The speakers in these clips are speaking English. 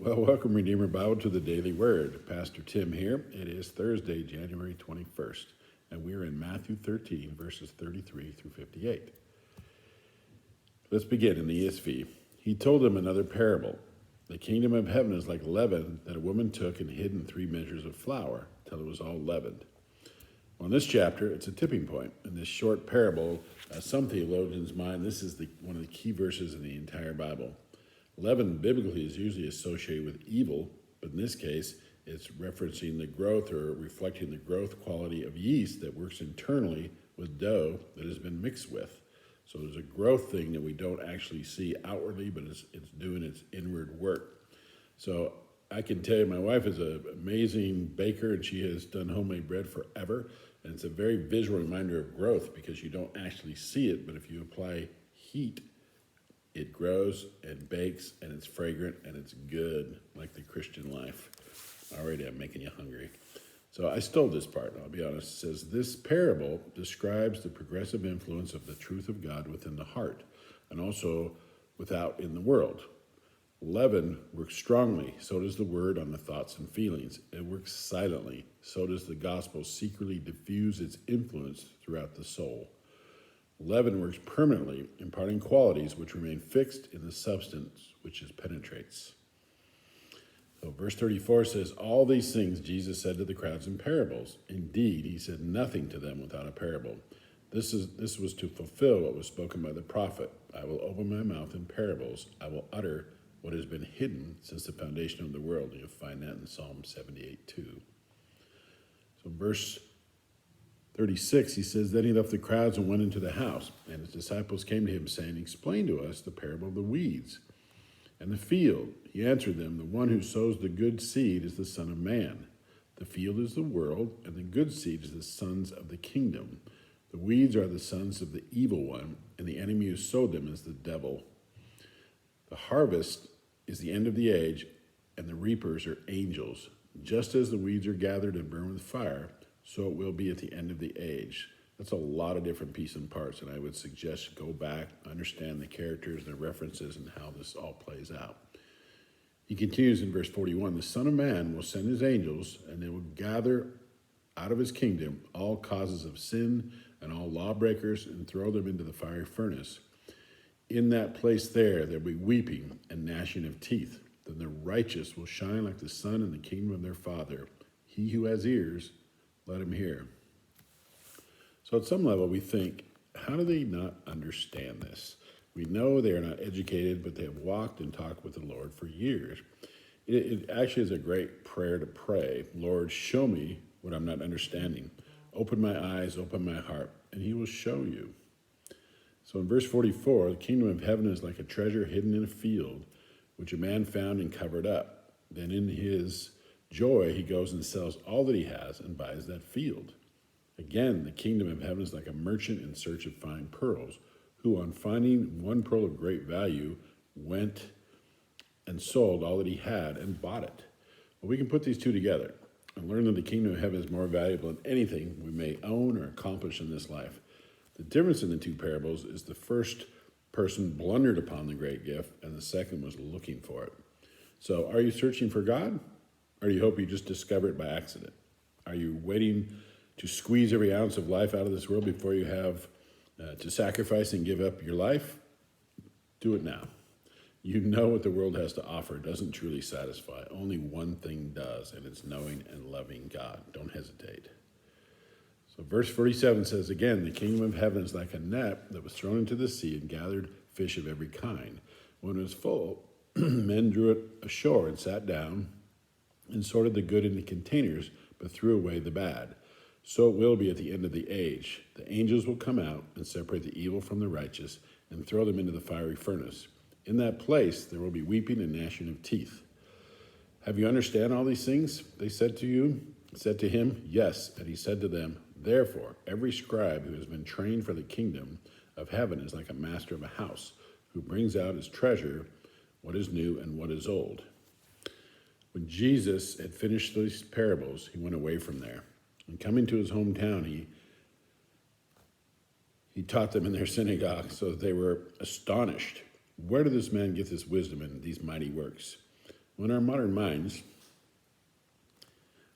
Well, welcome, Redeemer Bible, to the Daily Word. Pastor Tim here. It is Thursday, January 21st, and we are in Matthew 13, verses 33 through 58. Let's begin in the ESV. He told them another parable. The kingdom of heaven is like leaven that a woman took and hid in 3 measures of flour till it was all leavened. Well, in this chapter, it's a tipping point. In this short parable, some theologians' mind, this is one of the key verses in the entire Bible. Leaven biblically is usually associated with evil, but in this case, it's referencing the growth or reflecting the growth quality of yeast that works internally with dough that has been mixed with. So there's a growth thing that we don't actually see outwardly, but it's doing its inward work. So I can tell you, my wife is an amazing baker, and she has done homemade bread forever. And it's a very visual reminder of growth because you don't actually see it, but if you apply heat, it grows and bakes, and it's fragrant, and it's good, like the Christian life. Already, I'm making you hungry. So I stole this part, I'll be honest. It says, this parable describes the progressive influence of the truth of God within the heart, and also without in the world. Leaven works strongly, so does the word on the thoughts and feelings. It works silently, so does the gospel secretly diffuse its influence throughout the soul. Leaven works permanently, imparting qualities which remain fixed in the substance which it penetrates. So verse 34 says, all these things Jesus said to the crowds in parables. Indeed, he said nothing to them without a parable. This was to fulfill what was spoken by the prophet. I will open my mouth in parables. I will utter what has been hidden since the foundation of the world. You'll find that in Psalm 78:2. So verse 36, he says, then he left the crowds and went into the house, and his disciples came to him, saying, explain to us the parable of the weeds and the field. He answered them, the one who sows the good seed is the Son of Man. The field is the world, and the good seed is the sons of the kingdom. The weeds are the sons of the evil one, and the enemy who sowed them is the devil. The harvest is the end of the age, and the reapers are angels. Just as the weeds are gathered and burned with fire, so it will be at the end of the age. That's a lot of different pieces and parts, and I would suggest go back, understand the characters, the references, and how this all plays out. He continues in verse 41, the Son of Man will send his angels, and they will gather out of his kingdom all causes of sin and all lawbreakers and throw them into the fiery furnace. In that place there will be weeping and gnashing of teeth. Then the righteous will shine like the sun in the kingdom of their Father. He who has ears, let him hear. So at some level we think, how do they not understand this? We know they are not educated, but they have walked and talked with the Lord for years. It actually is a great prayer to pray. Lord, show me what I'm not understanding. Open my eyes, open my heart, and he will show you. So in verse 44, the kingdom of heaven is like a treasure hidden in a field, which a man found and covered up. Then in his joy, he goes and sells all that he has and buys that field. Again, the kingdom of heaven is like a merchant in search of fine pearls, who on finding one pearl of great value went and sold all that he had and bought it. Well, we can put these two together and learn that the kingdom of heaven is more valuable than anything we may own or accomplish in this life. The difference in the two parables is the first person blundered upon the great gift, and the second was looking for it. So are you searching for God? Or do you hope you just discover it by accident? Are you waiting to squeeze every ounce of life out of this world before you have to sacrifice and give up your life? Do it now. You know what the world has to offer doesn't truly satisfy. Only one thing does, and it's knowing and loving God. Don't hesitate. So verse 47 says, again, the kingdom of heaven is like a net that was thrown into the sea and gathered fish of every kind. When it was full, men drew it ashore and sat down and sorted the good into containers, but threw away the bad. So it will be at the end of the age. The angels will come out and separate the evil from the righteous and throw them into the fiery furnace. In that place there will be weeping and gnashing of teeth. Have you understand all these things? They said to him, yes. And he said to them, therefore, every scribe who has been trained for the kingdom of heaven is like a master of a house, who brings out his treasure, what is new and what is old. When Jesus had finished these parables, he went away from there. And coming to his hometown, he taught them in their synagogue, so that they were astonished. Where did this man get this wisdom and these mighty works? Well, in our modern minds,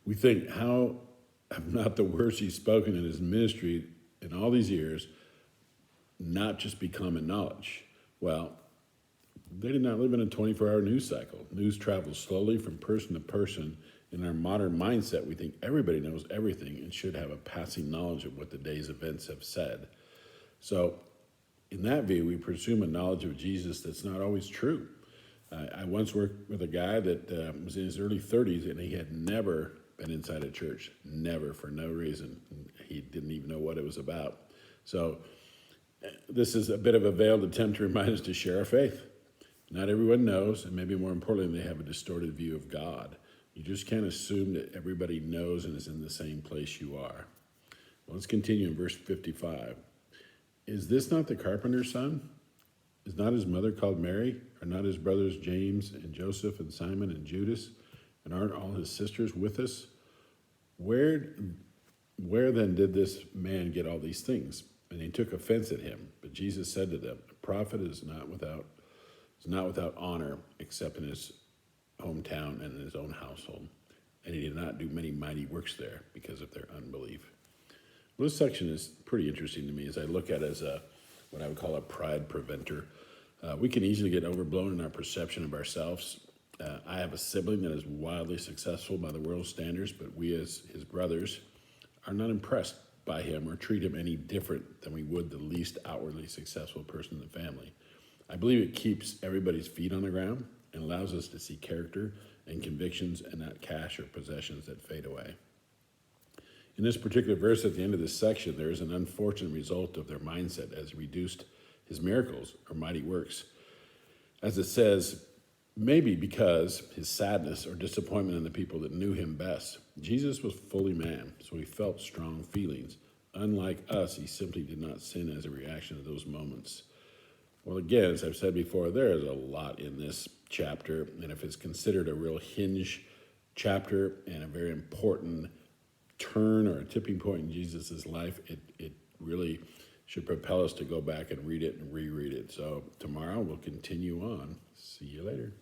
we think, how have not the words he's spoken in his ministry in all these years not just be common knowledge? Well, they did not live in a 24-hour news cycle. News travels slowly from person to person. In our modern mindset, we think everybody knows everything and should have a passing knowledge of what the day's events have said. So, in that view, we presume a knowledge of Jesus that's not always true. I once worked with a guy that was in his early 30s, and he had never been inside a church, never, for no reason. He didn't even know what it was about. So this is a bit of a veiled attempt to remind us to share our faith. Not everyone knows, and maybe more importantly, they have a distorted view of God. You just can't assume that everybody knows and is in the same place you are. Well, let's continue in verse 55. Is this not the carpenter's son? Is not his mother called Mary? Are not his brothers James and Joseph and Simon and Judas? And aren't all his sisters with us? Where then did this man get all these things? And they took offense at him. But Jesus said to them, a prophet is not without honor except in his hometown and in his own household. And he did not do many mighty works there because of their unbelief. Well, this section is pretty interesting to me as I look at it as what I would call a pride preventer. We can easily get overblown in our perception of ourselves. I have a sibling that is wildly successful by the world's standards, but we as his brothers are not impressed by him or treat him any different than we would the least outwardly successful person in the family. I believe it keeps everybody's feet on the ground and allows us to see character and convictions and not cash or possessions that fade away. In this particular verse at the end of this section, there is an unfortunate result of their mindset as he reduced his miracles or mighty works. As it says, maybe because his sadness or disappointment in the people that knew him best. Jesus was fully man, so he felt strong feelings. Unlike us, he simply did not sin as a reaction to those moments. Well, again, as I've said before, there is a lot in this chapter, and if it's considered a real hinge chapter and a very important turn or a tipping point in Jesus' life, it really should propel us to go back and read it and reread it. So tomorrow we'll continue on. See you later.